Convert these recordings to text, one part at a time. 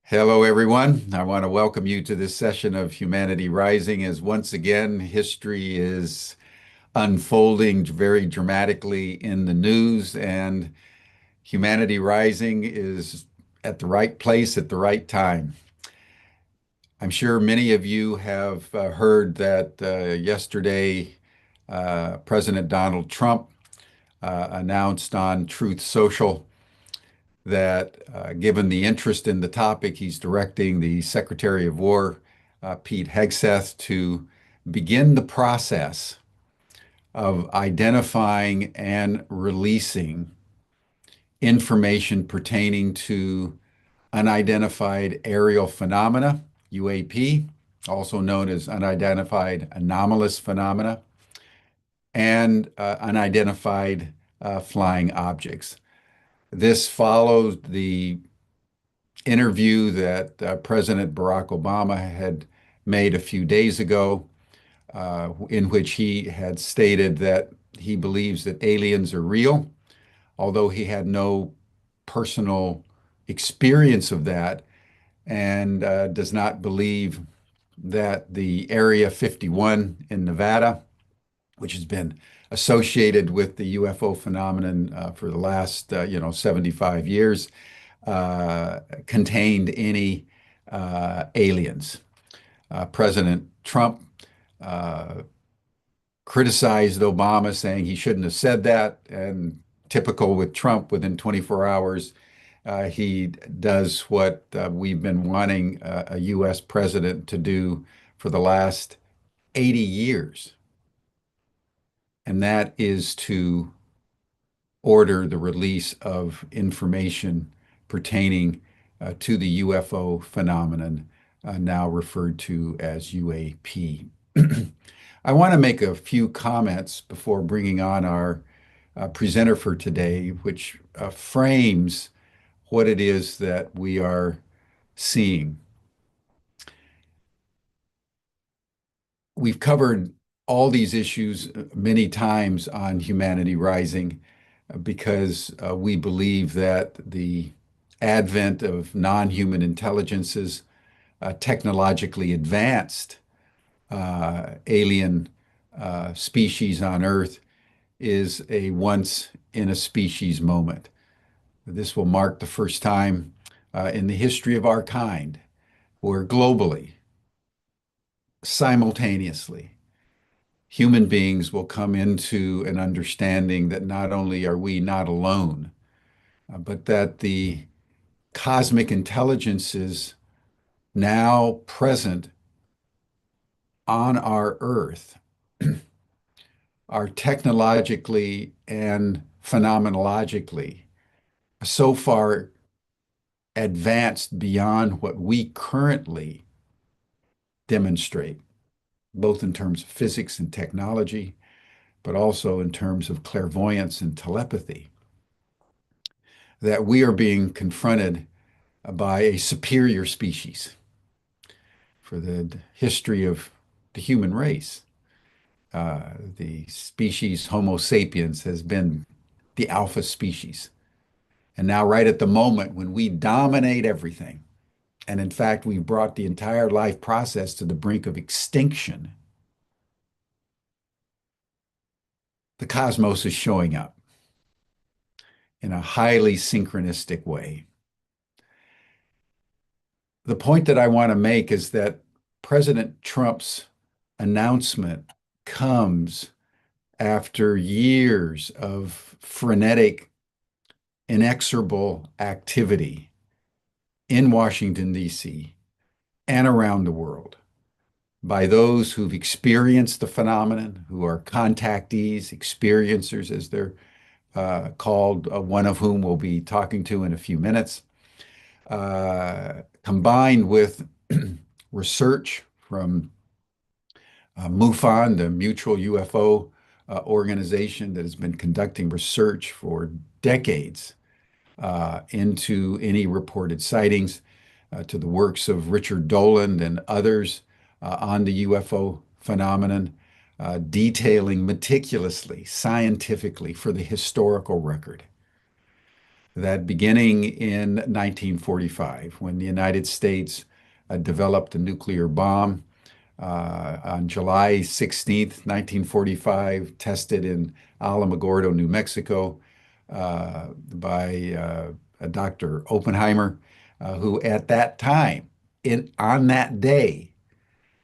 Hello, everyone. I want to welcome you to this session of Humanity Rising as once again history is unfolding very dramatically in the news, and Humanity Rising is at the right place at the right time. I'm sure many of you have heard that yesterday President Donald Trump announced on Truth Social that given the interest in the topic, he's directing the Secretary of War, Pete Hegseth, to begin the process of identifying and releasing information pertaining to unidentified aerial phenomena, UAP, also known as unidentified anomalous phenomena, and unidentified flying objects. This follows the interview that President Barack Obama had made a few days ago, in which he had stated that he believes that aliens are real, although he had no personal experience of that, and does not believe that the Area 51 in Nevada, which has been associated with the UFO phenomenon for the last 75 years, contained any aliens. President Trump criticized Obama, saying he shouldn't have said that. And typical with Trump, within 24 hours, he does what we've been wanting a U.S. president to do for the last 80 years, and that is to order the release of information pertaining to the UFO phenomenon, now referred to as UAP. I want to make a few comments before bringing on our presenter for today, which frames what it is that we are seeing. We've covered all these issues many times on Humanity Rising because we believe that the advent of non-human intelligences, technologically advanced alien species on Earth, is a once in a species moment. This will mark the first time in the history of our kind where globally, simultaneously, human beings will come into an understanding that not only are we not alone, but that the cosmic intelligences now present on our Earth are technologically and phenomenologically so far advanced beyond what we currently demonstrate, both in terms of physics and technology, but also in terms of clairvoyance and telepathy, that we are being confronted by a superior species for the history of the human race. The species Homo sapiens has been the alpha species. And now, right at the moment when we dominate everything, and in fact, we've brought the entire life process to the brink of extinction, the cosmos is showing up in a highly synchronistic way. The point that I want to make is that President Trump's announcement comes after years of frenetic, inexorable activity in Washington, D.C., and around the world by those who've experienced the phenomenon, who are contactees, experiencers, as they're called, one of whom we'll be talking to in a few minutes, combined with research from MUFON, the Mutual UFO organization that has been conducting research for decades into any reported sightings, to the works of Richard Dolan and others on the UFO phenomenon, detailing meticulously, scientifically, for the historical record, that beginning in 1945, when the United States developed a nuclear bomb, on July 16th, 1945, tested in Alamogordo, New Mexico, by Dr. Oppenheimer, who at that time, on that day,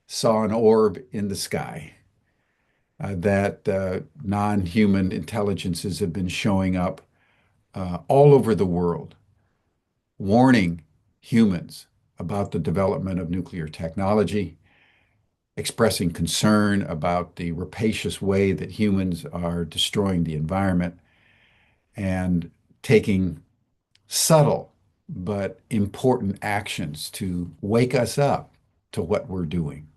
saw an orb in the sky that non-human intelligences have been showing up all over the world, warning humans about the development of nuclear technology, expressing concern about the rapacious way that humans are destroying the environment, and taking subtle but important actions to wake us up to what we're doing.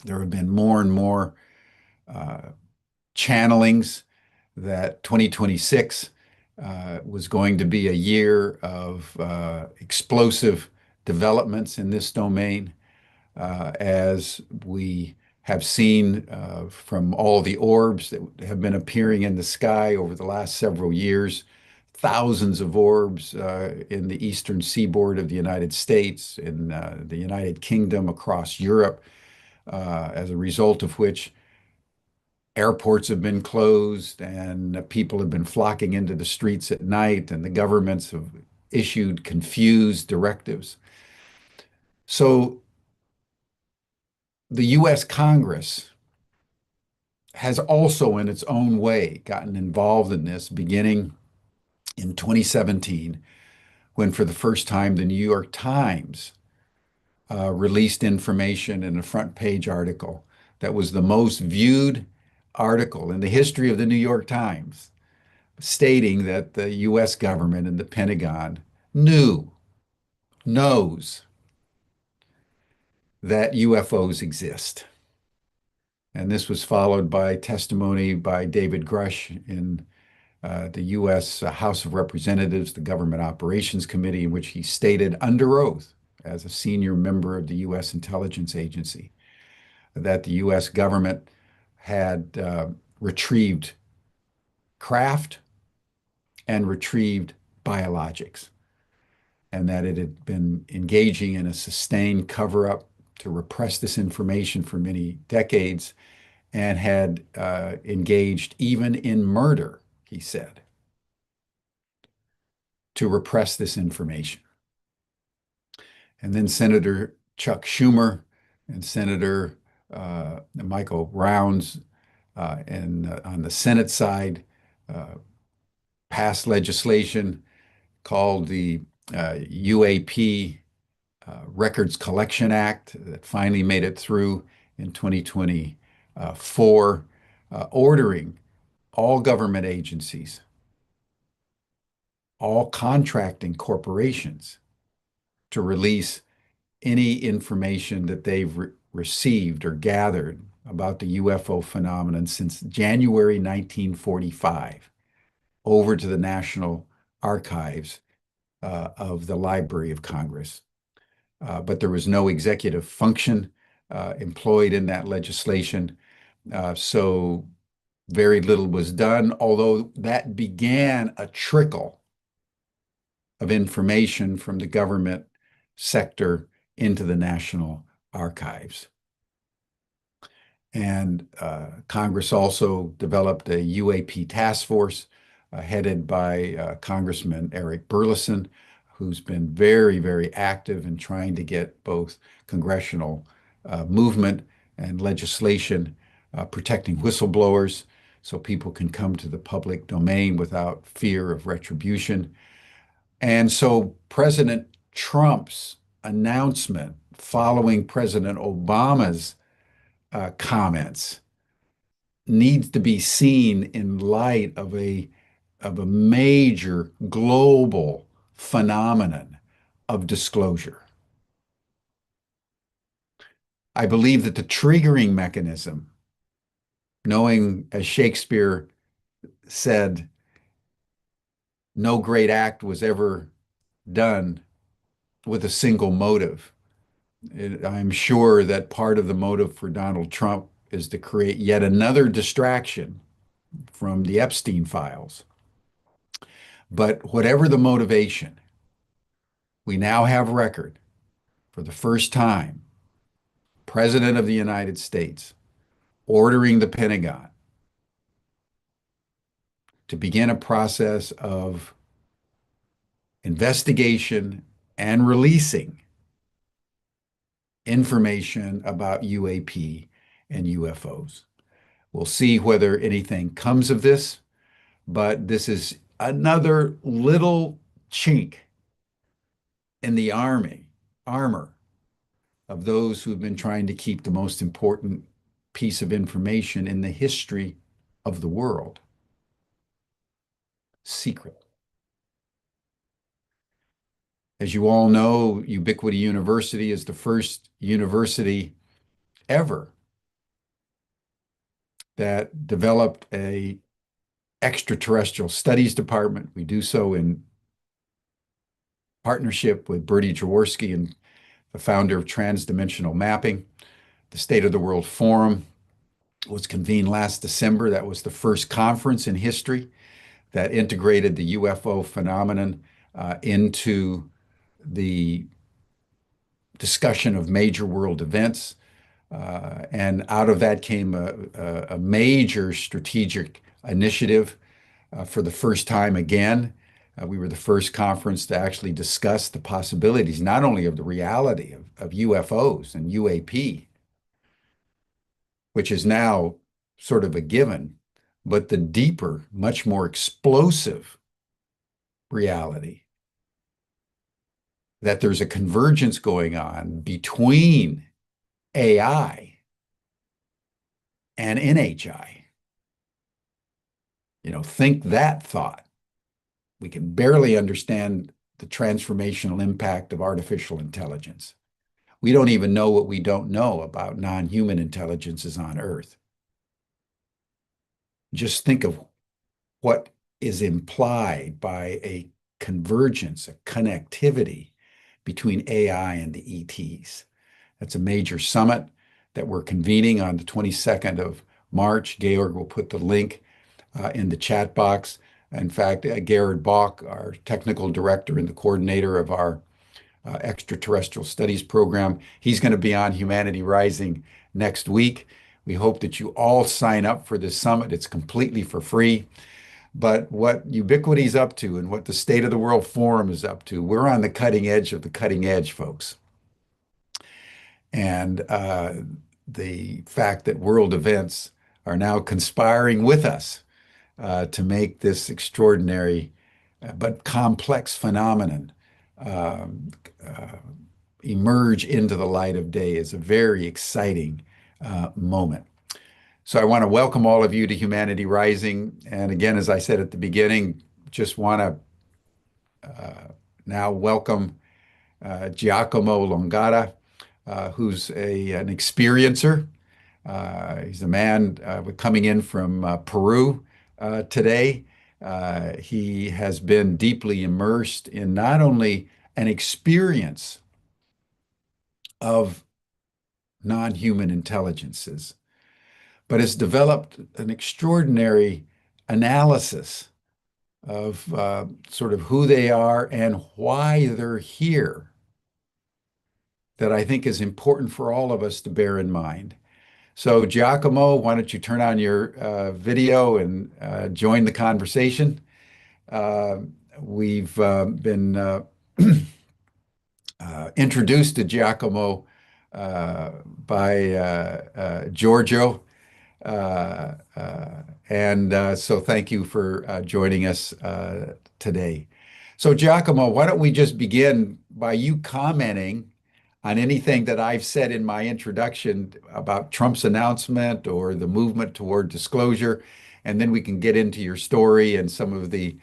There have been more and more uh, channelings that 2026 was going to be a year of explosive developments in this domain, as we have seen from all the orbs that have been appearing in the sky over the last several years. Thousands of orbs in the eastern seaboard of the United States, in the United Kingdom, across Europe, as a result of which airports have been closed and people have been flocking into the streets at night, and the governments have issued confused directives. So the US Congress has also, in its own way, gotten involved in this beginning in 2017, when for the first time the New York Times released information in a front page article that was the most viewed article in the history of the New York Times, stating that the US government and the Pentagon knows that UFOs exist. And this was followed by testimony by David Grush in the U.S. House of Representatives, the Government Operations Committee, in which he stated under oath as a senior member of the U.S. Intelligence Agency that the U.S. government had retrieved craft and retrieved biologics, and that it had been engaging in a sustained cover-up to repress this information for many decades, and had engaged even in murder, he said, to repress this information. And then Senator Chuck Schumer and Senator Michael Rounds on the Senate side passed legislation called the UAP Records Collection Act that finally made it through in 2024, ordering all government agencies, all contracting corporations to release any information that they've received or gathered about the UFO phenomenon since January 1945 over to the National Archives of the Library of Congress. But there was no executive function employed in that legislation. So very little was done, although that began a trickle of information from the government sector into the National Archives. And Congress also developed a UAP task force headed by Congressman Eric Burleson, who's been very, very active in trying to get both congressional movement and legislation protecting whistleblowers so people can come to the public domain without fear of retribution. And so President Trump's announcement following President Obama's comments needs to be seen in light of a major global phenomenon of disclosure. I believe that the triggering mechanism, knowing, as Shakespeare said, no great act was ever done with a single motive. I'm sure that part of the motive for Donald Trump is to create yet another distraction from the Epstein files. But whatever the motivation, we now have record for the first time, President of the United States ordering the Pentagon to begin a process of investigation and releasing information about UAP and UFOs. We'll see whether anything comes of this, but this is another little chink in the armor of those who've been trying to keep the most important piece of information in the history of the world secret. As you all know, Ubiquity University is the first university ever that developed a extraterrestrial studies department. We do so in partnership with Bertie Jaworski, and the founder of Transdimensional Mapping. The State of the World Forum was convened last December. That was the first conference in history that integrated the UFO phenomenon into the discussion of major world events. And out of that came a major strategic initiative for the first time again. We were the first conference to actually discuss the possibilities, not only of the reality of UFOs and UAP, which is now sort of a given, but the deeper, much more explosive reality that there's a convergence going on between AI and NHI. You know, think that thought. We can barely understand the transformational impact of artificial intelligence. We don't even know what we don't know about non-human intelligences on Earth. Just think of what is implied by a convergence, a connectivity between AI and the ETs. That's a major summit that we're convening on the 22nd of March. Georg will put the link in the chat box. In fact, Gerhard Bach, our technical director and the coordinator of our extraterrestrial studies program, he's going to be on Humanity Rising next week. We hope that you all sign up for this summit. It's completely for free. But what Ubiquity's up to and what the State of the World Forum is up to, we're on the cutting edge of the cutting edge, folks. And the fact that world events are now conspiring with us to make this extraordinary but complex phenomenon emerge into the light of day is a very exciting moment. So I want to welcome all of you to Humanity Rising. And again, as I said at the beginning, just want to now welcome Giacomo Longato, who's an experiencer. He's a man coming in from Peru today. He has been deeply immersed in not only an experience of non-human intelligences, but has developed an extraordinary analysis of sort of who they are and why they're here that I think is important for all of us to bear in mind. So Giacomo, why don't you turn on your video and join the conversation? We've been introduced to Giacomo by Giorgio. So thank you for joining us today. So Giacomo, why don't we just begin by you commenting on anything that I've said in my introduction about Trump's announcement or the movement toward disclosure, and then we can get into your story and some of the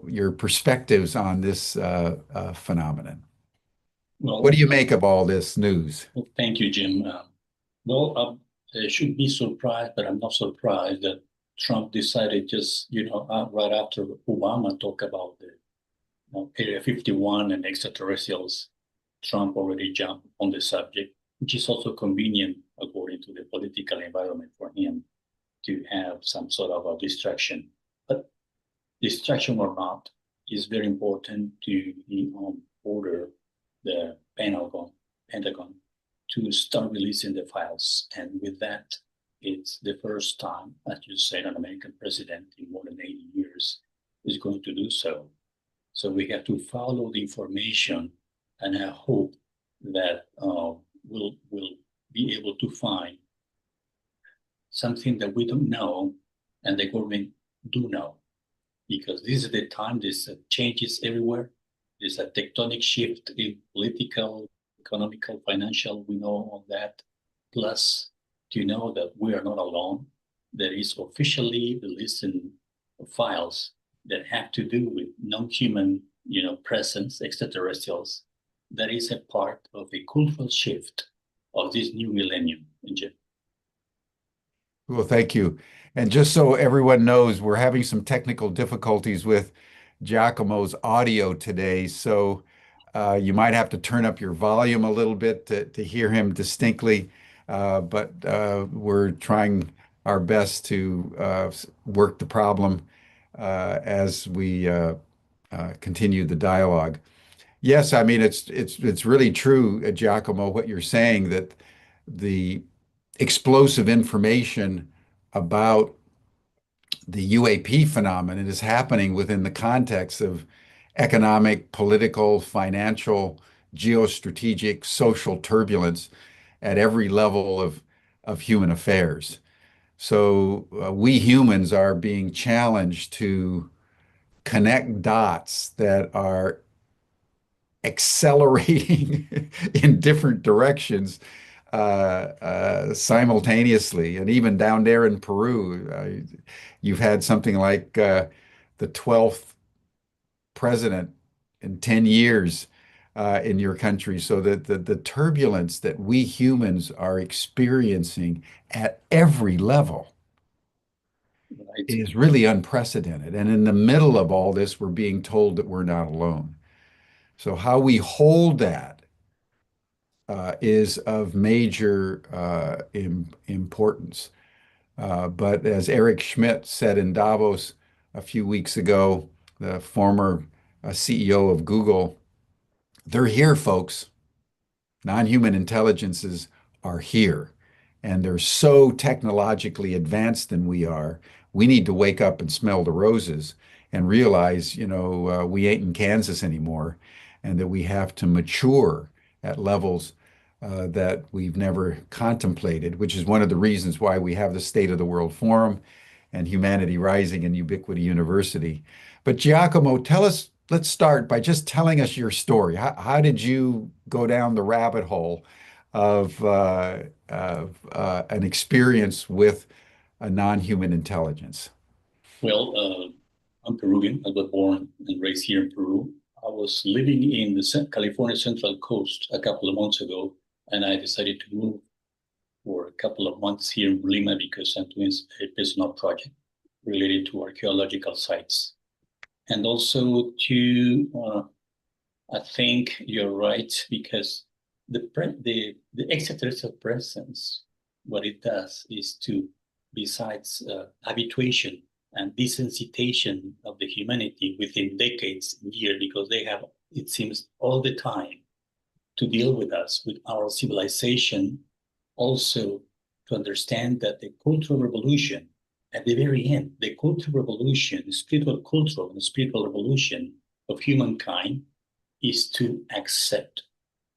your perspectives on this phenomenon. Well, what do you make of all this news? Well, thank you, Jim. I should be surprised, but I'm not surprised that Trump decided just, right after Obama talked about the Area 51 and extraterrestrials, Trump already jumped on the subject, which is also convenient according to the political environment for him to have some sort of a distraction. But distraction or not, it's very important to order the Pentagon to start releasing the files. And with that, it's the first time, as you said, an American president in more than 80 years is going to do so. So we have to follow the information, and I hope that we'll be able to find something that we don't know and the government do know, because this is the time there's changes everywhere. There's a tectonic shift in political, economical, financial, we know all that. Plus, to know that we are not alone. There is officially released in files that have to do with non-human, presence, extraterrestrials. That is a part of the cultural shift of this new millennium. Well, thank you. And just so everyone knows, we're having some technical difficulties with Giacomo's audio today. So you might have to turn up your volume a little bit to hear him distinctly. But we're trying our best to work the problem as we continue the dialogue. Yes, I mean it's really true, Giacomo, what you're saying, that the explosive information about the UAP phenomenon is happening within the context of economic, political, financial, geostrategic, social turbulence at every level of human affairs. So we humans are being challenged to connect dots that are accelerating in different directions simultaneously. And even down there in Peru, you've had something like the 12th president in 10 years in your country. So that the turbulence that we humans are experiencing at every level Right. is really unprecedented. And in the middle of all this, we're being told that we're not alone. So how we hold that is of major importance. But as Eric Schmidt said in Davos a few weeks ago, the former CEO of Google, they're here, folks. Non-human intelligences are here, and they're so technologically advanced than we are. We need to wake up and smell the roses and realize, we ain't in Kansas anymore, and that we have to mature at levels that we've never contemplated, which is one of the reasons why we have the State of the World Forum and Humanity Rising and Ubiquity University. But Giacomo, let's start by just telling us your story. How did you go down the rabbit hole of an experience with a non-human intelligence? Well, I'm Peruvian. I was born and raised here in Peru. I was living in the California Central Coast a couple of months ago, and I decided to move for a couple of months here in Lima because I'm doing a personal project related to archaeological sites. And also I think you're right, because the extraterrestrial presence, what it does is to, besides habituation and desensitization of the humanity within decades, years, because they have, it seems, all the time to deal with us, with our civilization, also to understand that the cultural revolution, at the very end, the cultural revolution, the cultural and spiritual revolution of humankind is to accept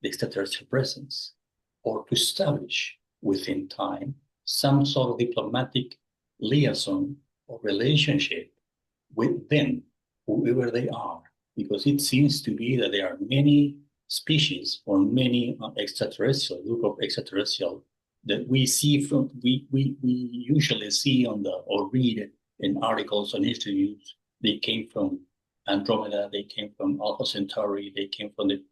the extraterrestrial presence, or to establish within time some sort of diplomatic liaison or relationship with them, whoever they are, because it seems to be that there are many species or many extraterrestrial, group of extraterrestrial that we see from, we usually see on the, or read in articles and interviews. They came from Andromeda, they came from Alpha Centauri, they came from the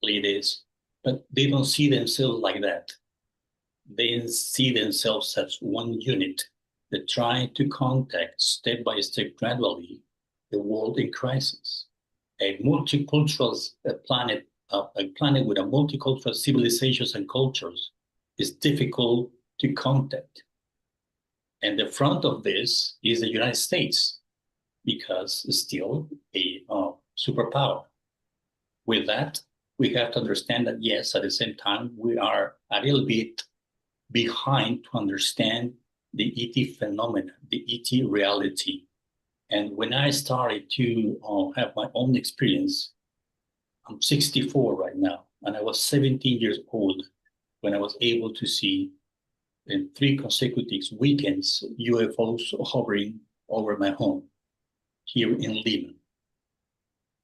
Pleiades, but they don't see themselves like that. They see themselves as one unit that try to contact step by step, gradually, the world in crisis. A multicultural planet, a planet with a multicultural civilizations and cultures is difficult to contact. And the front of this is the United States, because still superpower. With that, we have to understand that, yes, at the same time, we are a little bit behind to understand the ET phenomenon, the ET reality. And when I started to have my own experience, I'm 64 right now, and I was 17 years old when I was able to see in 3 consecutive weekends UFOs hovering over my home here in Lima.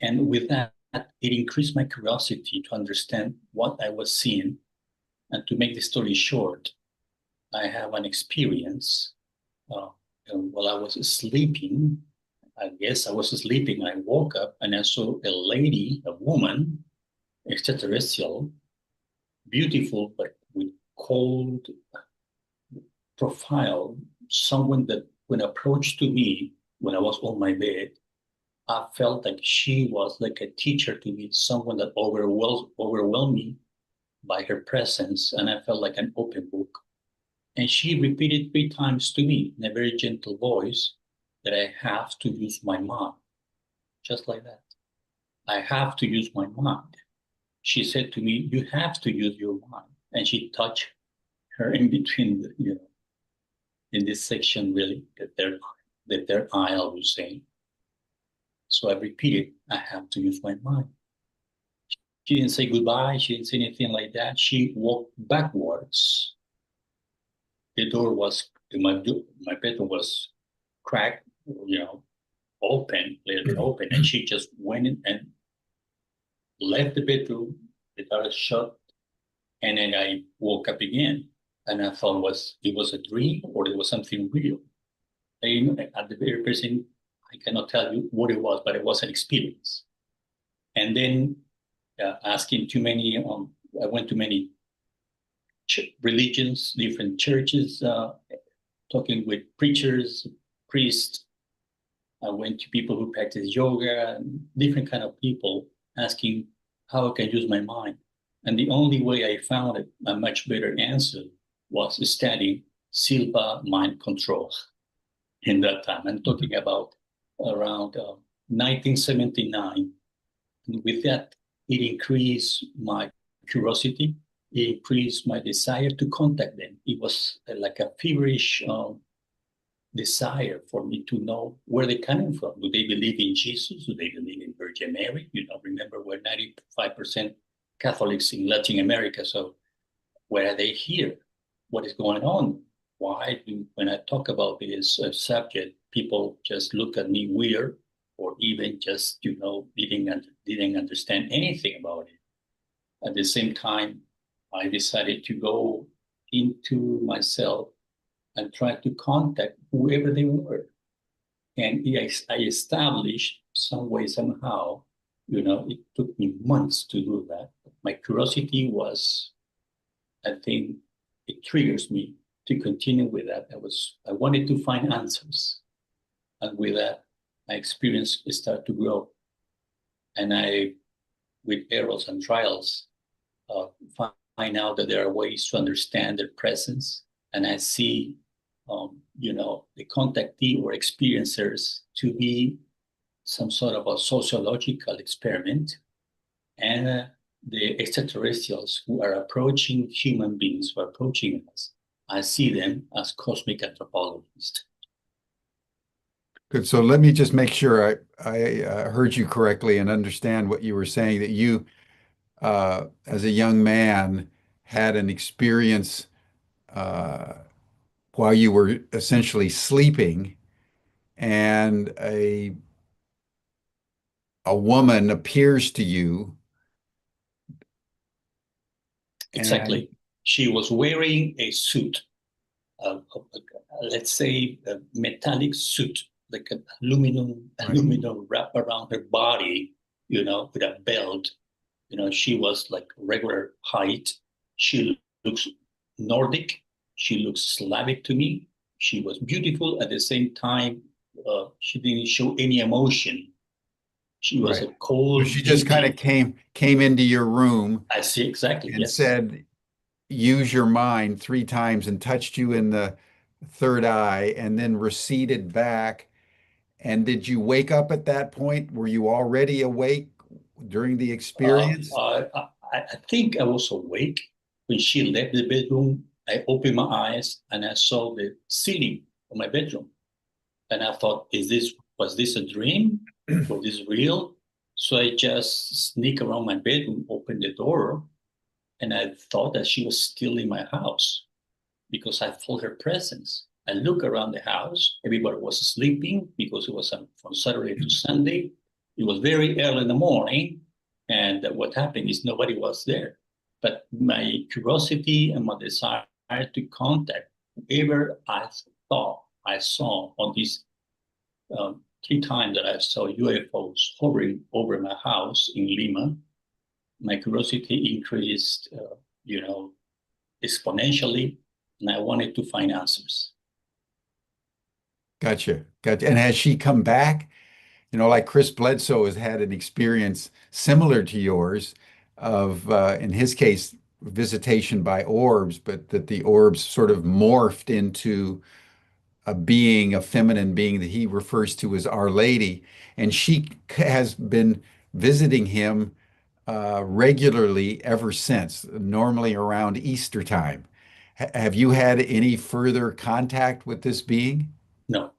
And with that, it increased my curiosity to understand what I was seeing. And to make the story short, I have an experience while I was sleeping. I guess I was sleeping. I woke up and I saw a lady, a woman, extraterrestrial, beautiful, but with cold profile, someone that when approached to me when I was on my bed, I felt like she was like a teacher to me, someone that overwhelmed me by her presence, and I felt like an open book. And she repeated 3 times to me in a very gentle voice that I have to use my mind, just like that. I have to use my mind. She said to me, "You have to use your mind." And she touched her in between, in this section, really, the third eye, I would say. So I repeated, "I have to use my mind." She didn't say goodbye. She didn't say anything like that. She walked backwards. The door was, my bedroom was cracked, open, a little bit open. And she just went in and left the bedroom, the door shut. And then I woke up again. And I thought it was a dream or it was something real. And at the very person, I cannot tell you what it was, but it was an experience. And then asking too many, I went to many religions, different churches, talking with preachers, priests. I went to people who practice yoga, different kind of people, asking how I can use my mind. And the only way I found a much better answer was studying Silva mind control. In that time, I'm talking about around 1979. And with that, it increased my curiosity. It increased my desire to contact them. It was like a feverish desire for me to know where they're coming from. Do they believe in Jesus? Do they believe in Virgin Mary? Remember, we're 95% Catholics in Latin America. So where are they here? What is going on? Why when I talk about this subject, people just look at me weird, or even just, didn't understand anything about it. At the same time, I decided to go into myself and try to contact whoever they were. And I established some way, somehow, it took me months to do that. My curiosity was, I think, it triggers me to continue with that. I wanted to find answers. And with that, my experience started to grow. And with errors and trials, find out that there are ways to understand their presence. And I see, the contactee or experiencers to be some sort of a sociological experiment. And the extraterrestrials who are approaching human beings, who are approaching us, I see them as cosmic anthropologists. Good. So let me just make sure I heard you correctly and understand what you were saying, that you, as a young man, had an experience uh, while you were essentially sleeping, and a woman appears to you, and Exactly. She was wearing a suit, let's say a metallic suit, like an right, aluminum wrap around her body, with a belt. She was like regular height. She looks Nordic. She looks Slavic to me. She was beautiful. At the same time, she didn't show any emotion. She was right. a So cold she just kind of beauty. came into your room I see exactly. and Yes. said, use your mind 3 times, and touched you in the third eye, and then receded back And did you wake up at that point? Were you already awake during the experience? I think I was awake when she left the bedroom. I opened my eyes and I saw the ceiling of my bedroom. And I thought, was this a dream? Was this real? So I just sneak around my bedroom, open the door, and I thought that she was still in my house because I felt her presence. I look around the house. Everybody was sleeping because it was from Saturday to Sunday. It was very early in the morning. And what happened is nobody was there. But my curiosity and my desire to contact whoever I thought I saw on these 3 times that I saw UFOs hovering over my house in Lima, my curiosity increased, exponentially, and I wanted to find answers. Gotcha. Gotcha. And has she come back? Like Chris Bledsoe has had an experience similar to yours of, in his case, visitation by orbs, but that the orbs sort of morphed into a being, a feminine being that he refers to as Our Lady. And she has been visiting him regularly ever since, normally around Easter time. Have you had any further contact with this being? No,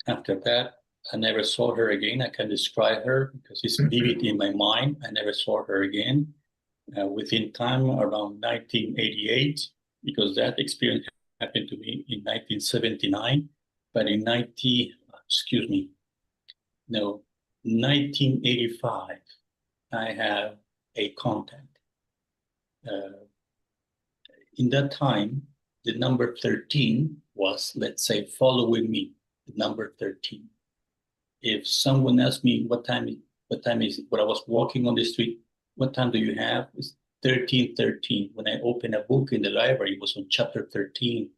after that, I never saw her again. I can describe her because it's vivid in my mind. I never saw her again. Within time, around 1988, because that experience happened to me in 1979, but in 1985, I have a contact. In that time, the number 13 was, let's say, following me, the number 13. If someone asked me what time is it, when I was walking on the street, what time do you have? It's 13:13. When I opened a book in the library, it was on chapter 13.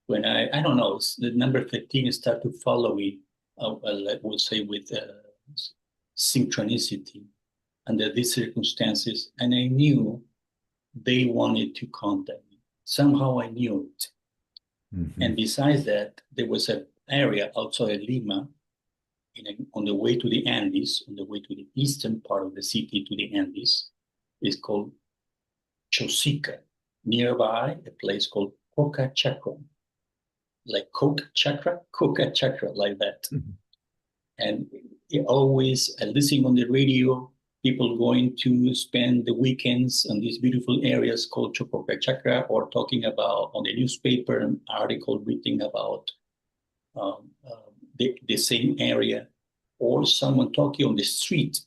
When I don't know, the number 13 started to follow me, I would say with synchronicity under these circumstances. And I knew they wanted to contact me. Somehow I knew it. Mhm. And besides that, there was an area outside Lima on the way to the Andes, on the way to the eastern part of the city to the Andes. It's called Chosica. Nearby, a place called Coca Chacra, like Coca Chacra, like that. Mhm. And always listening on the radio, people going to spend the weekends on these beautiful areas called Chococa Chacra, or talking about on the newspaper an article written about the same area, or someone talking on the street,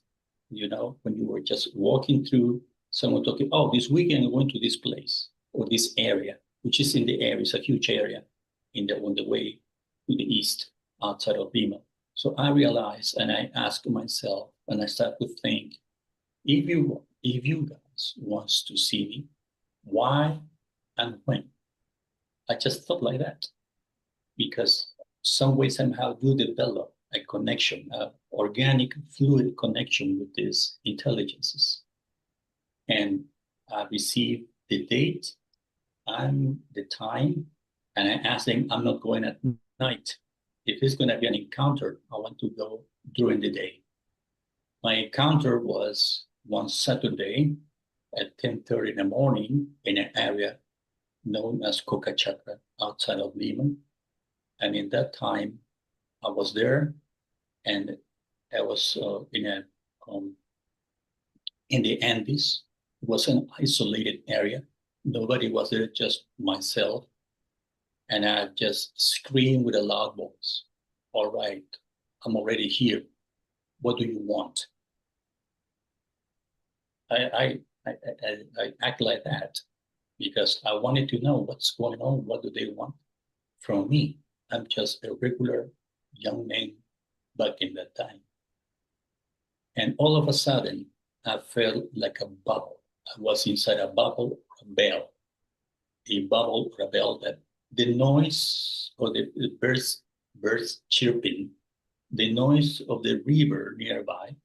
when you were just walking through, someone talking, oh, this weekend I'm going to this place or this area, which is in the area, it's a huge area on the way to the east outside of Lima. So I realized and I asked myself, and I started to think, if you guys wants to see me, why and when? I just thought like that because some way, somehow you develop a connection, organic, fluid connection with these intelligences. And I received the date and the time, and I asked them, I'm not going at night. If it's going to be an encounter, I want to go during the day. My encounter was one Saturday at 10:30 in the morning in an area known as Coca Chacra outside of Lima. And in that time, I was there, and I was in the Andes. It was an isolated area. Nobody was there, just myself. And I just screamed with a loud voice, all right, I'm already here. What do you want? I, I act like that because I wanted to know what's going on. What do they want from me? I'm just a regular young man back in that time. And all of a sudden, I felt like a bubble. I was inside a bubble, a bubble or a bell that the noise of the birds chirping, the noise of the river nearby,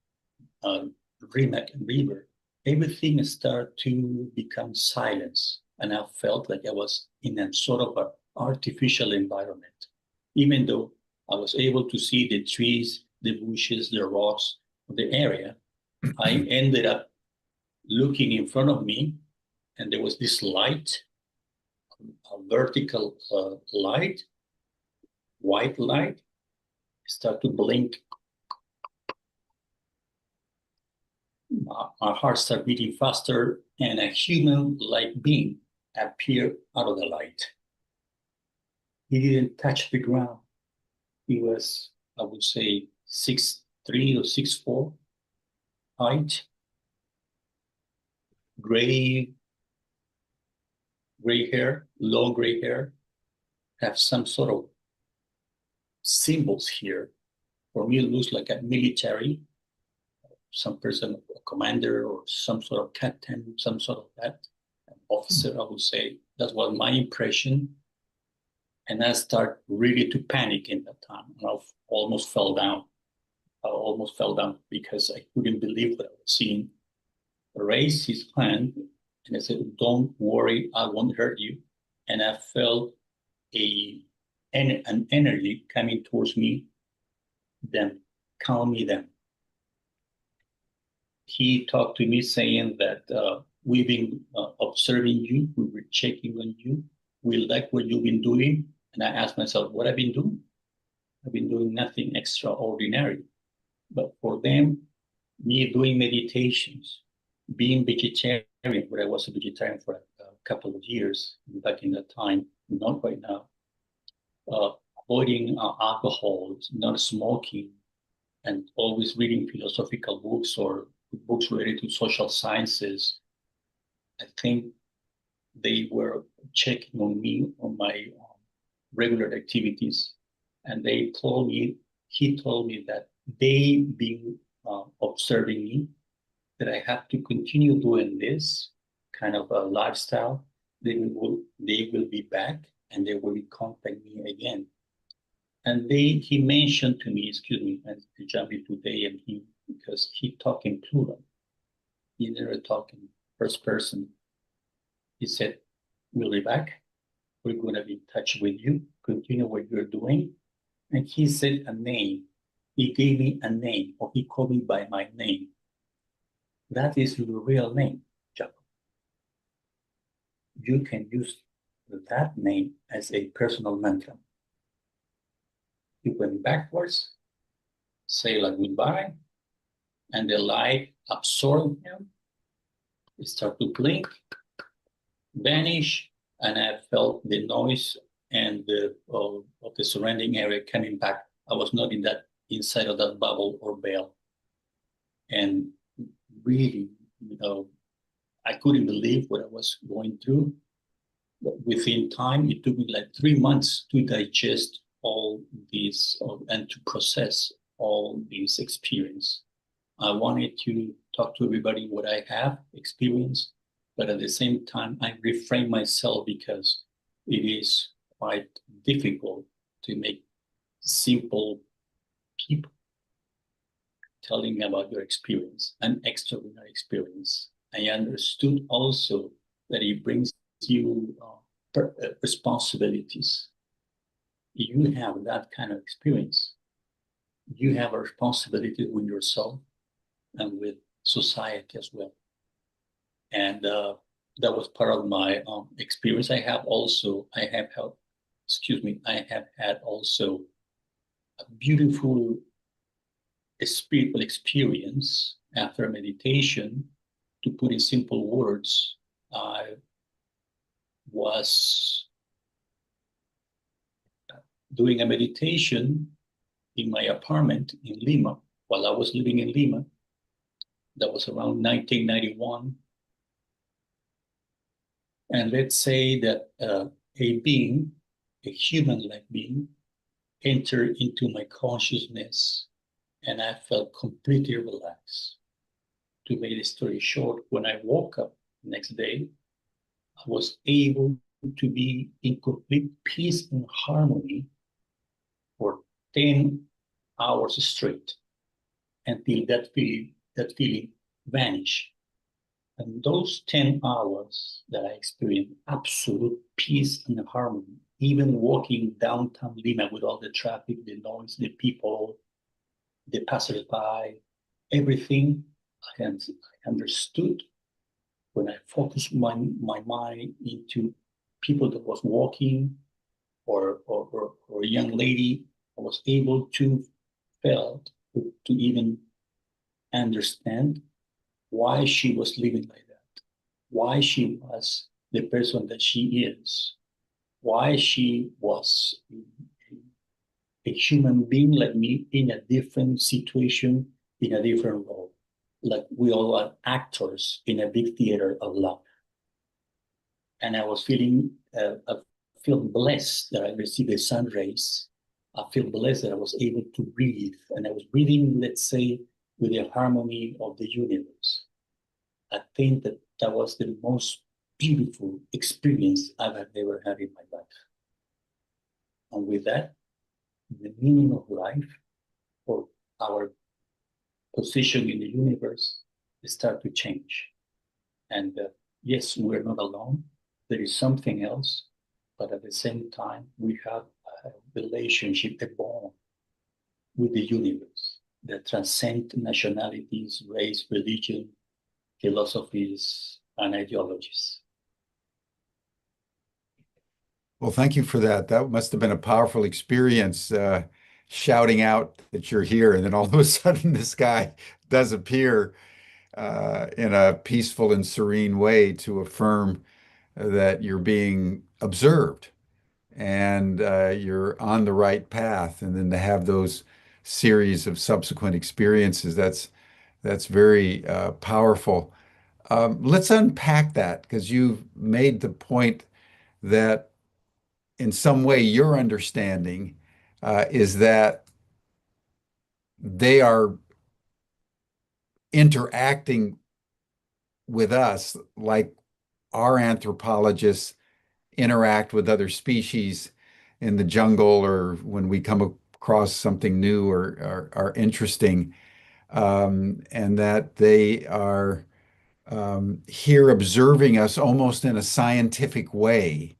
Rimac River, everything started to become silence. And I felt like I was in a sort of an artificial environment, even though I was able to see the trees, the bushes, the rocks, the area. I ended up looking in front of me, and there was this light, a vertical light, white light, start to blink. My heart started beating faster, and a human-like being appeared out of the light. He didn't touch the ground. He was, I would say, 6'3" or 6'4" height, gray hair, long gray hair, have some sort of symbols here. For me, it looks like a military, some person, a commander or some sort of captain, some sort of that, an officer, I would say. That was my impression. And I started really to panic in that time. And I almost fell down. I almost fell down because I couldn't believe what I was seeing. I raised his hand and I said, "Don't worry, I won't hurt you." And I felt an energy coming towards me, then calm me down. He talked to me saying that we've been observing you, we were checking on you, we like what you've been doing. And I asked myself, what I've been doing? I've been doing nothing extraordinary. But for them, me doing meditations, being vegetarian, where I was a vegetarian for a couple of years back in that time, not right now, avoiding alcohol, not smoking, and always reading philosophical books or books related to social sciences. I think they were checking on me, on my regular activities, and he told me that they been observing me, that I have to continue doing this kind of a lifestyle. They will be back and they will contact me again. And he mentioned to me, excuse me, and to jump in today, and because he talked in plural, he never talked in first person. He said, "We'll be back. We're going to be in touch with you. Continue what you're doing." And he said a name. He gave me a name, or he called me by my name. That is your real name, Giacomo. You can use that name as a personal mantra. He went backwards, say like goodbye, and the light absorbed him. It started to blink, vanish, and I felt the noise and of the surrounding area coming back. I was not inside of that bubble or veil. And really, I couldn't believe what I was going through. But within time, it took me like 3 months to digest all these and to process all these experience. I wanted to talk to everybody what I have experienced, but at the same time, I refrain myself because it is quite difficult to make simple people telling about your experience, an extraordinary experience. I understood also that it brings you responsibilities. You have that kind of experience. You have a responsibility with yourself and with society as well. And that was part of my experience. I have had also a beautiful spiritual experience after meditation. To put in simple words, I was doing a meditation in my apartment in Lima while I was living in Lima. That was around 1991. And let's say that a human-like being, entered into my consciousness, and I felt completely relaxed. To make the story short, when I woke up the next day, I was able to be in complete peace and harmony for 10 hours straight until that feeling vanished. And those 10 hours that I experienced absolute peace and harmony even walking downtown Lima with all the traffic, the noise, the people, the passersby, everything I understood when I focused my mind into people that was walking or a young lady. I was able to felt to even understand why she was living like that, why she was the person that she is, why she was a human being like me in a different situation, in a different role. Like we all are actors in a big theater of love. And I was I feel blessed that I received the sun rays. I feel blessed that I was able to breathe. And I was breathing, let's say, with the harmony of the universe. I think that that was the most beautiful experience I've ever had in my life. And with that, the meaning of life or our position in the universe start to change. And yes, we're not alone. There is something else, but at the same time, we have a relationship, a bond with the universe that transcends nationalities, race, religion, philosophies, and ideologies. Well, thank you for that. That must have been a powerful experience, shouting out that you're here, and then all of a sudden this guy does appear in a peaceful and serene way to affirm that you're being observed and you're on the right path, and then to have those series of subsequent experiences, that's very powerful. Let's unpack that because you've made the point that in some way your understanding is that they are interacting with us like our anthropologists interact with other species in the jungle or when we come across something new or are interesting, and that they are here observing us almost in a scientific way.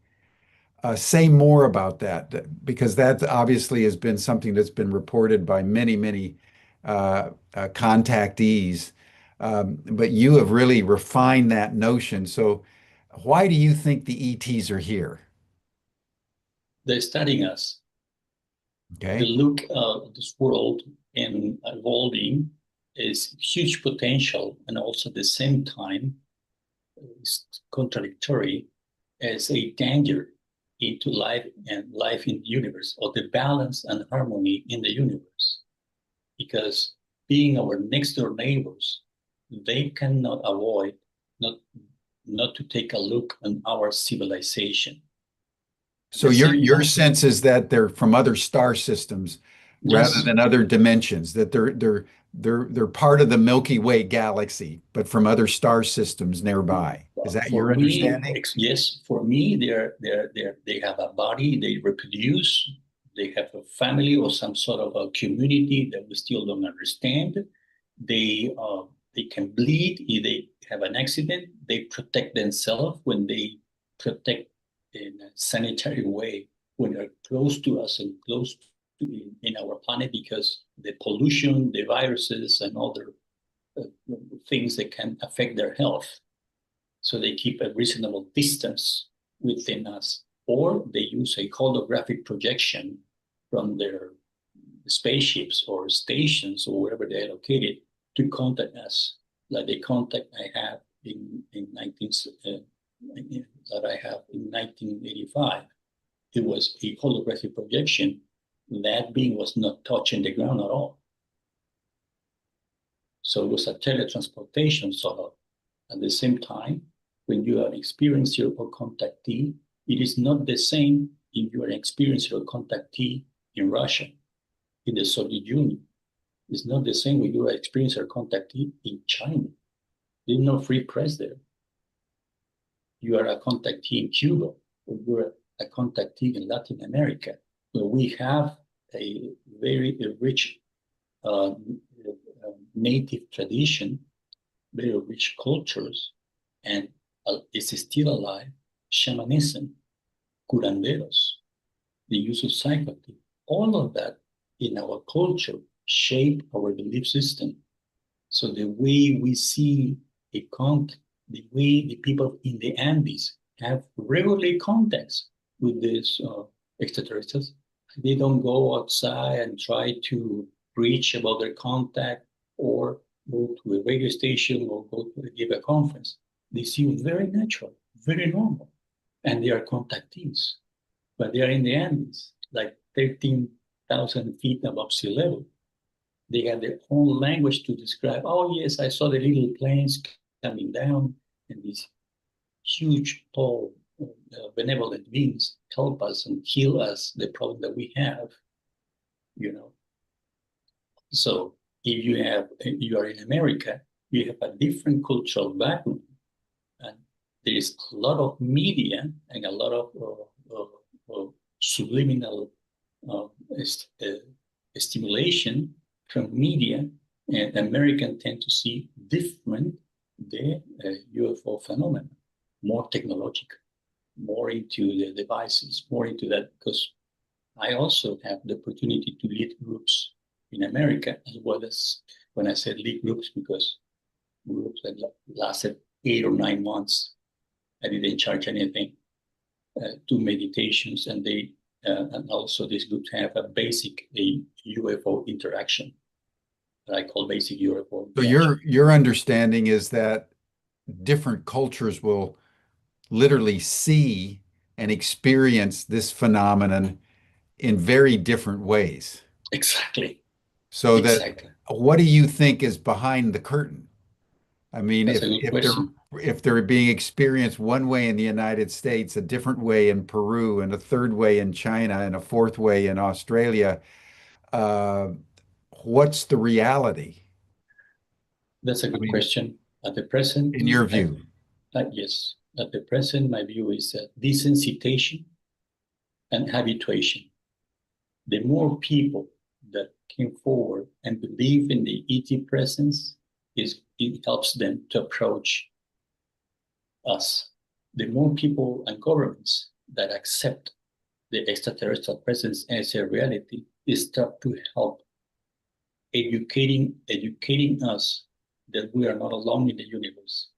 Say more about that, because that obviously has been something that's been reported by many contactees. But you have really refined that notion. So, why do you think the ETs are here? They're studying us. The Okay. look of this world and evolving is huge potential, and also at the same time is contradictory as a danger into life and life in the universe, or the balance and harmony in the universe. Because being our next door neighbors, they cannot avoid not not to take a look on our civilization. At So the same your time, sense is that they're from other star systems rather yes, than other dimensions, that they're part of the Milky Way galaxy, but from other star systems nearby. Is that for your me, understanding? yes, for me, they have a body, they reproduce, they have a family or some sort of a community that we still don't understand. They can bleed if they have an accident. They protect themselves when they protect in a sanitary way when they're close to us and close to in our planet, because the pollution, the viruses, and other uh, things that can affect their health. So they keep a reasonable distance within us, or they use a holographic projection from their spaceships or stations or wherever they're located to contact us, like the contact I had in 19 that I have in 1985. It was a holographic projection. That being was not touching the ground at all. So it was a teletransportation sort of. At the same time, when you are an experiencer or contactee, it is not the same if you are an experiencer or contactee in Russia, in the Soviet Union. It's not the same when you are an experiencer or contactee in China. There's no free press there. You are a contactee in Cuba, or you're a contactee in Latin America, where we have a very rich native tradition, very rich cultures, and it's still alive, shamanism, curanderos. the use of psychoactive. All of that in our culture shape our belief system. So the way we see a contact, the way the people in the Andes have regularly contacts with these extraterrestrials, they don't go outside and try to preach about their contact or go to a radio station or go to give a conference. They seem very natural, very normal, and they are contactees, but they are in the Andes, like 13,000 feet above sea level. They have their own language to describe, oh, yes, I saw the little planes coming down, and these huge, tall, benevolent beings help us and heal us the problem that we have, you know. So if you are in America, you have a different cultural background, and there is a lot of media and a lot of subliminal uh, stimulation from media, and Americans tend to see different the UFO phenomenon, more technological, more into the devices, more into that, because I also have the opportunity to lead groups in America, as well as when I said lead groups, because groups that lasted 8 or 9 months. I didn't charge anything. Do meditations, and they and also these groups have a UFO interaction that I call basic UFO So interaction. your understanding is that different cultures will literally see and experience this phenomenon in very different ways. Exactly, So that exactly. what do you think is behind the curtain? I mean, That's a good question. if they're being experienced one way in the United States, a different way in Peru, and a third way in China, and a fourth way in Australia, uh, what's the reality? That's a I good mean, question. At the present, in your I, view. yes, at the present, my view is desensitization and habituation. The more people that came forward and believe in the ET presence, it helps them to approach us. The more people and governments that accept the extraterrestrial presence as a reality, is start to help educating us that we are not alone in the universe.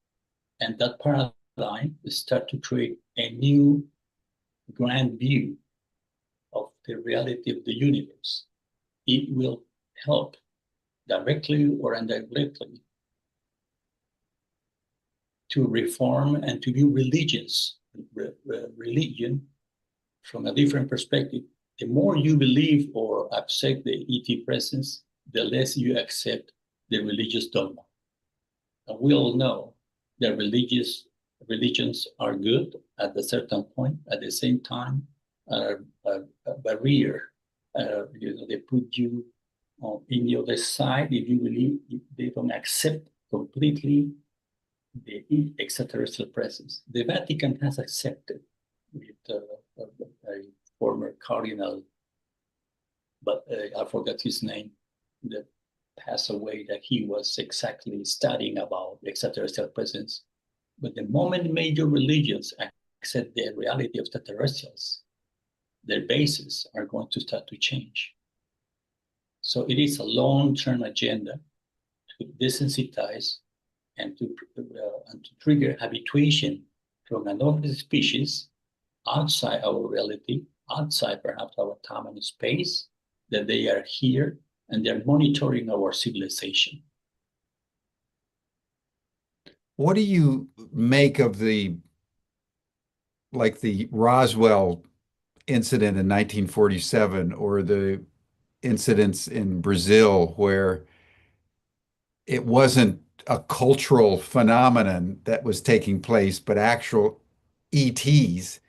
And that paradigm start to create a new grand view of the reality of the universe. It will help directly or indirectly to reform and to view religion from a different perspective. The more you believe or accept the ET presence, the less you accept the religious dogma. And we all know that religions are good at a certain point. At the same time, a barrier. They put you in the other side if you believe if they don't accept completely the extraterrestrial presence. The Vatican has accepted with a former cardinal, but I forgot his name, that passed away, that he was exactly studying about extraterrestrial presence. But the moment major religions accept the reality of extraterrestrials, their bases are going to start to change. So it is a long-term agenda to desensitize and to trigger habituation from another species outside our reality, outside perhaps our time and space, that they are here and they're monitoring our civilization. What do you make of the Roswell incident in 1947 or the incidents in Brazil where it wasn't a cultural phenomenon that was taking place, but actual ETs,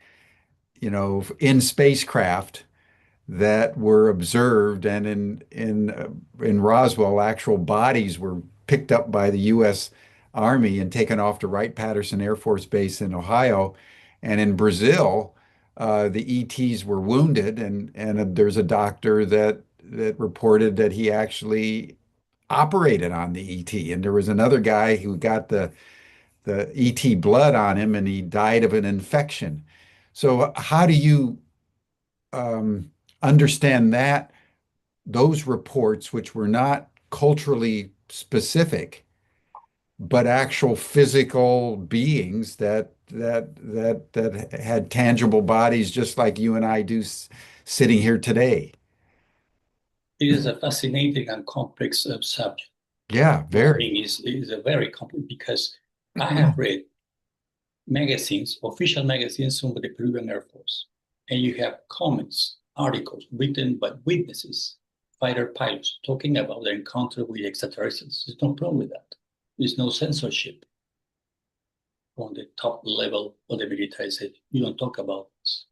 in spacecraft that were observed, and in Roswell, actual bodies were picked up by the U.S. Army and taken off to Wright-Patterson Air Force Base in Ohio, and in Brazil, the ETs were wounded, and there's a doctor that reported that he actually operated on the ET, and there was another guy who got the ET blood on him, and he died of an infection. So how do you understand that those reports, which were not culturally specific, but actual physical beings that had tangible bodies, just like you and I do, sitting here today. It is a fascinating and complex subject. Yeah, I very. mean, is a very complex because I have read magazines, official magazines from the Peruvian Air Force, and you have comments, articles written by witnesses, fighter pilots, talking about their encounter with extraterrestrials. There's no problem with that. There's no censorship on the top level of the military. Said you don't talk about this.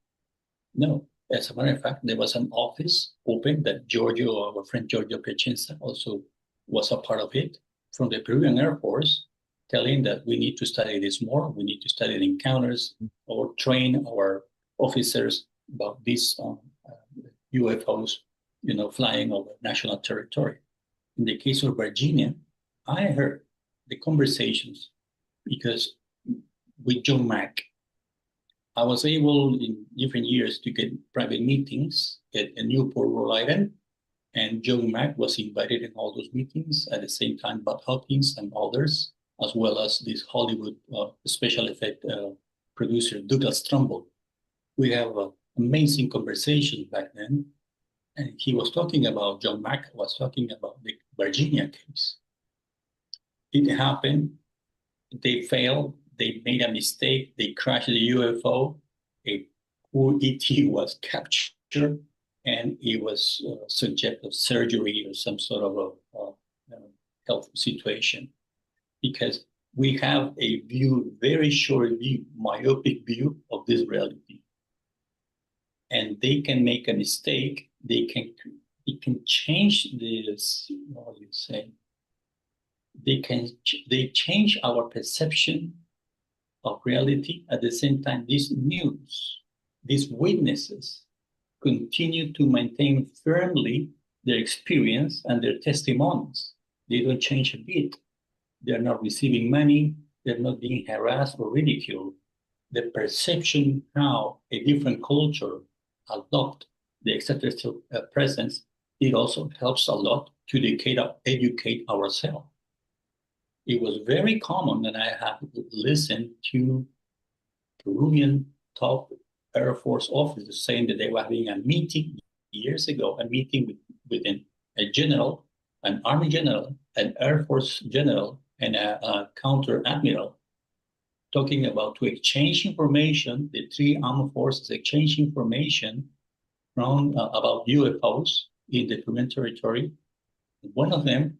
No. As a matter of fact, there was an office open that Giorgio, our friend Giorgio Piacenza, also was a part of it, from the Peruvian Air Force, telling that we need to study this more. We need to study the encounters or train our officers about these UFOs, flying over national territory. In the case of Virginia, I heard the conversations because with John Mack, I was able in different years to get private meetings at Newport, Rhode Island, and John Mack was invited in all those meetings at the same time, Bob Hopkins and others, as well as this Hollywood special effect producer, Douglas Trumbull. We have an amazing conversation back then, and he was talking about, John Mack was talking about the Virginia case. It happened, they failed, they made a mistake, they crashed the UFO, a poor ET was captured, and he was subject of surgery or some sort of a health situation. Because we have a view, very short view, myopic view of this reality. And they can make a mistake, it can change this, what do you say? They change our perception of reality. At the same time, these news, these witnesses continue to maintain firmly their experience and their testimonies. They don't change a bit. They're not receiving money. They're not being harassed or ridiculed. The perception how a different culture adopt the extraterrestrial presence, it also helps a lot to educate ourselves. It was very common that I have listened to Peruvian top Air Force officers saying that they were having a meeting years ago, a meeting with a general, an Army general, an Air Force general, and a counter admiral, talking about to exchange information, the three armed forces exchange information from about UFOs in the Peruvian territory. One of them,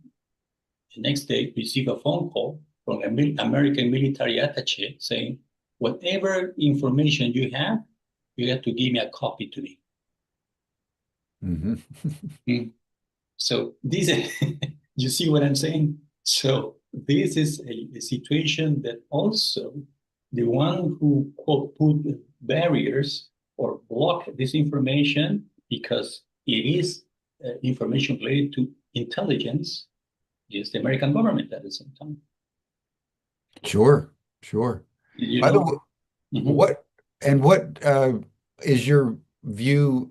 the next day, received a phone call from an American military attaché saying, whatever information you have to give me a copy today. Mm-hmm. So this is, you see what I'm saying? So this is a situation that also the one who quote, put barriers or block this information because it is information related to intelligence is the American government at the same time. Sure, sure. You By the know, way, mhm. what is your view,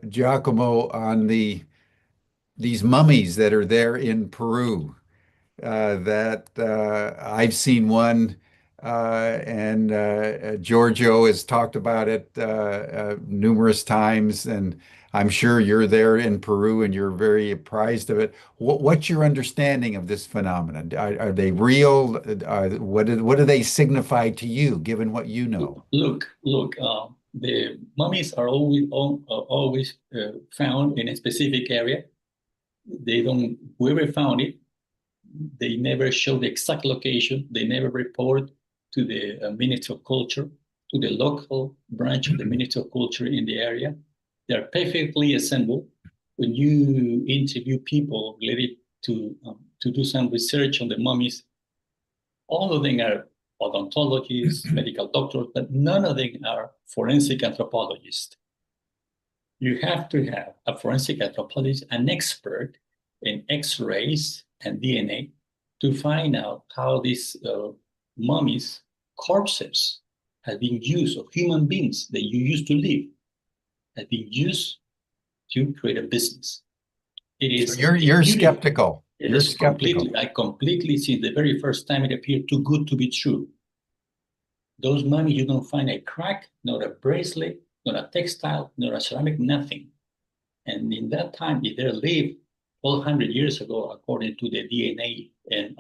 Giacomo, on these mummies that are there in Peru? That I've seen one, and Giorgio has talked about it numerous times, and I'm sure you're there in Peru and you're very apprised of it. What's your understanding of this phenomenon? Are they real? What do they signify to you, given what you know? Look. The mummies are always found in a specific area. They don't. Whoever found it, they never show the exact location. They never report to the Ministry of Culture, to the local branch of the Ministry of Culture in the area. They're perfectly assembled. When you interview people related to do some research on the mummies, all of them are odontologists, medical doctors, but none of them are forensic anthropologists. You have to have a forensic anthropologist, an expert in X-rays and DNA to find out how these mummies, corpses, have been used, of human beings that you used to live. has been used to create a business. It is So you're skeptical. It You're is skeptical. completely, I completely see the very first time it appeared too good to be true. Those mummies, you don't find a crack, not a bracelet, not a textile, not a ceramic, nothing. And in that time, if they lived 1,200 years ago, according to the DNA and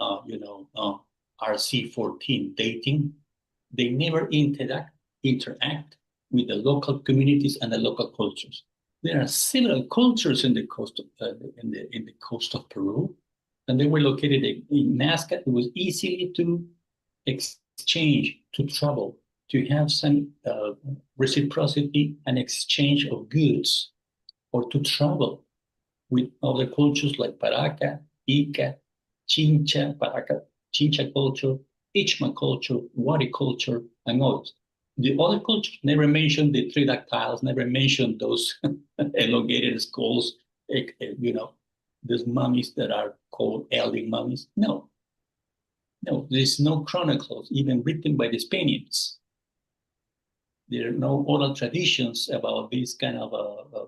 RC14 dating, they never interact with the local communities and the local cultures. There are several cultures in the coast of in the coast of Peru, and they were located in Nazca. It was easily to exchange, to travel, to have some reciprocity and exchange of goods, or to travel with other cultures like Paraca, Ica, Chincha, Paraca, Chincha culture, Ichma culture, Wari culture, and others. The other cultures never mentioned the three dactyls, never mentioned those elongated skulls, those mummies that are called alien mummies. No, there's no chronicles even written by the Spaniards. There are no oral traditions about these kind of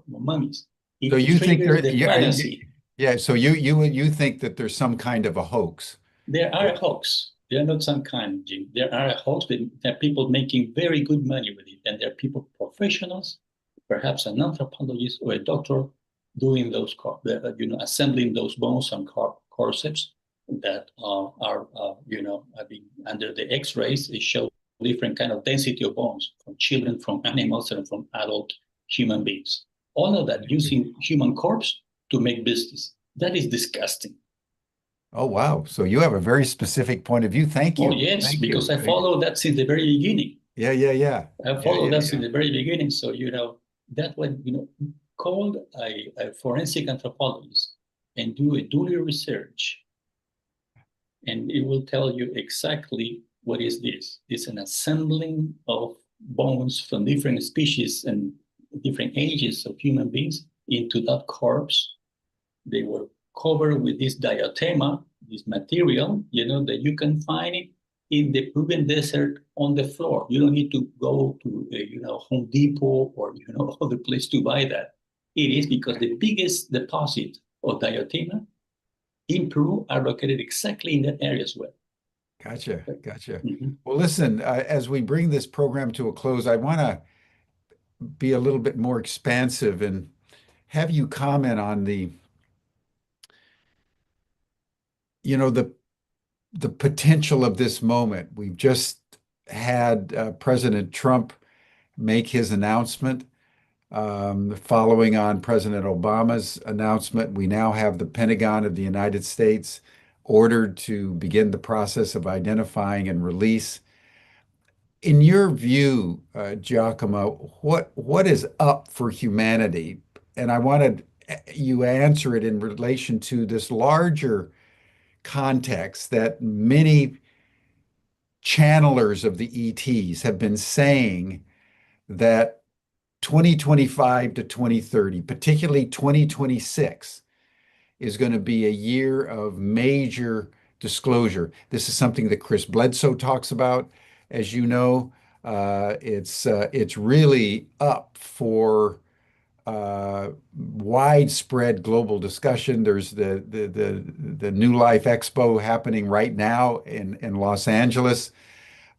mummies. So It you think triggers there, the fantasy. yeah, so you think that there's some kind of a hoax. There are a hoax. They are not some kind, Jim. There are a hoax. There are people making very good money with it, and there are people, professionals, perhaps an anthropologist or a doctor, doing those, assembling those bones and corpses that have been under the X-rays. They show different kind of density of bones from children, from animals, and from adult human beings. All of that using human corpse to make business. That is disgusting. Oh, wow. So you have a very specific point of view. Thank Oh, you. yes, Thank because you. I followed that since the very beginning. Yeah, yeah, yeah. I Yeah, followed yeah, that yeah. since the very beginning. So, that was, called a forensic anthropologist and do a duly research. And it will tell you exactly what is this. It's an assembling of bones from different species and different ages of human beings into that corpse. They were covered with this diatema, this material, that you can find it in the Peruvian desert on the floor. You don't need to go to, Home Depot or, other place to buy that. It is because the biggest deposit of diatema in Peru are located exactly in that area as well. Gotcha. Gotcha. Mhm. Well, listen, as we bring this program to a close, I want to be a little bit more expansive and have you comment on the potential of this moment. We've just had President Trump make his announcement. Following on President Obama's announcement, we now have the Pentagon of the United States ordered to begin the process of identifying and release. In your view, Giacomo, what is up for humanity? And I wanted you answer it in relation to this larger context that many channelers of the ETs have been saying that 2025 to 2030, particularly 2026, is going to be a year of major disclosure. This is something that Chris Bledsoe talks about. As you know, it's really up for widespread global discussion. There's the New Life Expo happening right now in Los Angeles.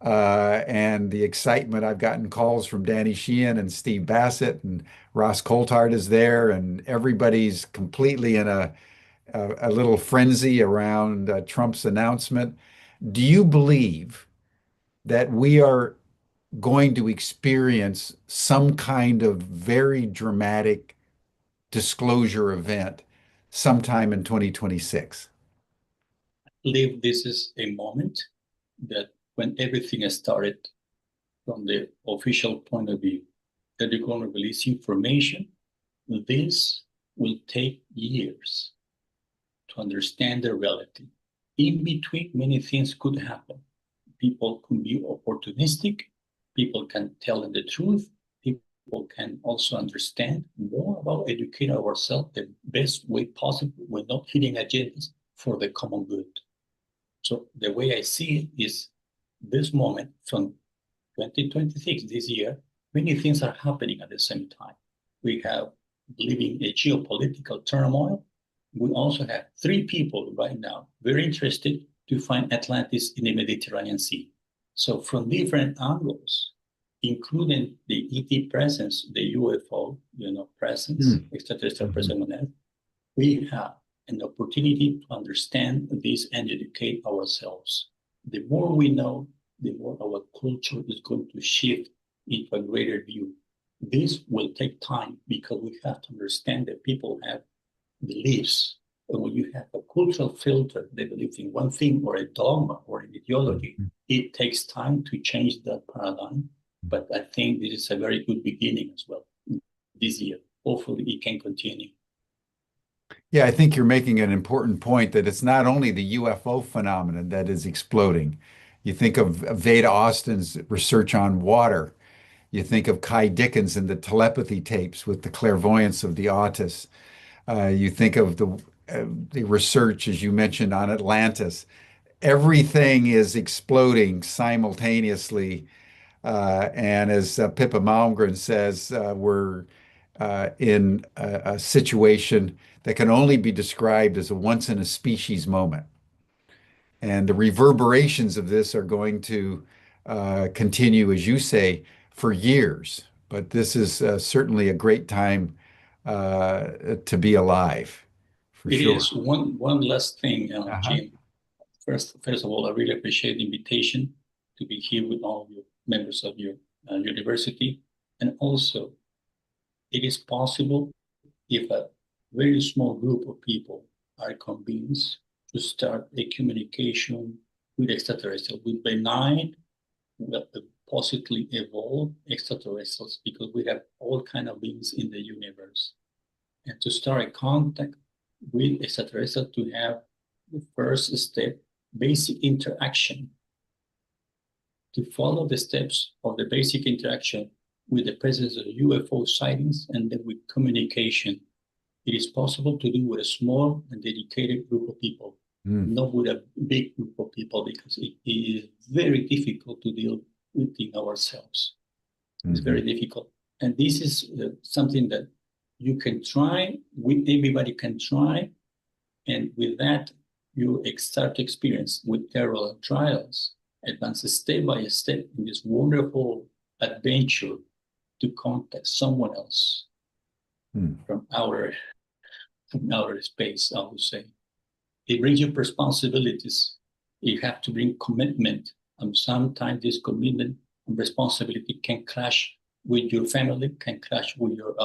And the excitement, I've gotten calls from Danny Sheehan and Steve Bassett, and Ross Coulthard is there, and everybody's completely in a little frenzy around Trump's announcement. Do you believe that we are going to experience some kind of very dramatic disclosure event sometime in 2026? I believe this is a moment that when everything has started from the official point of view, that they're going to release information. This will take years to understand the reality. In between, many things could happen. People can be opportunistic. People can tell them the truth. People can also understand more about educating ourselves the best way possible with not hitting agendas for the common good. So the way I see it is this moment from 2026, this year, many things are happening at the same time. we have living a geopolitical turmoil. We also have three people right now very interested to find Atlantis in the Mediterranean Sea. So from different angles, including the ET presence, the UFO, presence, Mm. extraterrestrial Mhm. presence on Earth, we have an opportunity to understand this and educate ourselves. The more we know, the more our culture is going to shift into a greater view. This will take time because we have to understand that people have beliefs. And when you have a cultural filter, they believe in one thing or a dogma or an ideology, Mhm. it takes time to change that paradigm. But I think this is a very good beginning as well this year. Hopefully, it can continue. Yeah, I think you're making an important point that it's not only the UFO phenomenon that is exploding. You think of Veda Austin's research on water. You think of Kai Dickens and the telepathy tapes with the clairvoyance of the autist. You think of the research, as you mentioned, on Atlantis. Everything is exploding simultaneously. And as Pippa Malmgren says, we're in a situation that can only be described as a once in a species moment. And the reverberations of this are going to continue, as you say, for years. But this is certainly a great time to be alive, for It sure. is one last thing, Uh-huh. Jim. First of all, I really appreciate the invitation to be here with all of you members of your university, and also it is possible if a very small group of people are convinced to start a communication with extraterrestrials, with benign, possibly evolved extraterrestrials, because we have all kind of beings in the universe, and to start a contact with extraterrestrials to have the first step, basic interaction, to follow the steps of the basic interaction with the presence of UFO sightings and then with communication. It is possible to do with a small and dedicated group of people, Mm. not with a big group of people, because it is very difficult to deal within ourselves. It's very Mhm. difficult. And this is something that you can try, everybody can try. And with that, you start to experience with parallel trials, advance step by step in this wonderful adventure to contact someone else Mm. from outer space, I would say. It brings you responsibilities. You have to bring commitment. And sometimes this commitment and responsibility can clash with your family, can clash with your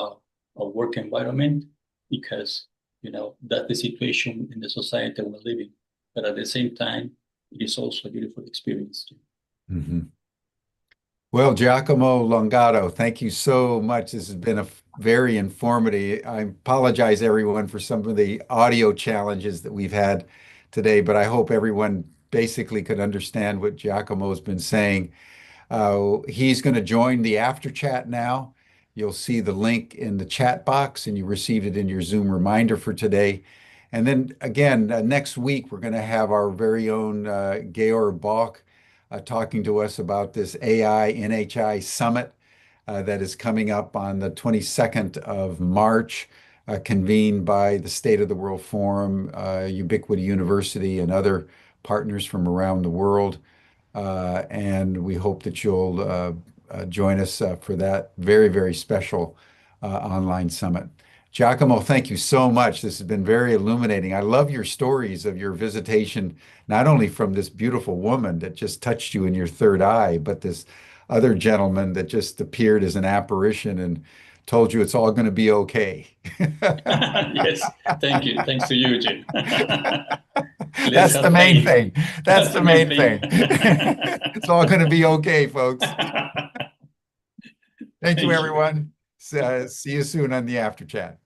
work environment, because that's the situation in the society that we're living. But at the same time, it is also a beautiful experience too. Mhm. Well, Giacomo Longato, thank you so much. This has been a very informative. I apologize, everyone, for some of the audio challenges that we've had today, but I hope everyone basically could understand what Giacomo has been saying. He's going to join the after chat now. You'll see the link in the chat box, and you received it in your Zoom reminder for today. And then again, next week, we're going to have our very own Georg Balk talking to us about this AI NHI summit that is coming up on the 22nd of March, convened by the State of the World Forum, Ubiquity University, and other partners from around the world. And we hope that you'll join us for that very, very special online summit. Giacomo, thank you so much. This has been very illuminating. I love your stories of your visitation, not only from this beautiful woman that just touched you in your third eye, but this other gentleman that just appeared as an apparition and told you it's all going to be okay. Yes, thank you. Thanks to you, Jim. Let's That's the have main faith. thing. That's That's the the main main thing. thing. It's all going to be okay, folks. Thank you, Thank you. everyone. See you soon on the after chat.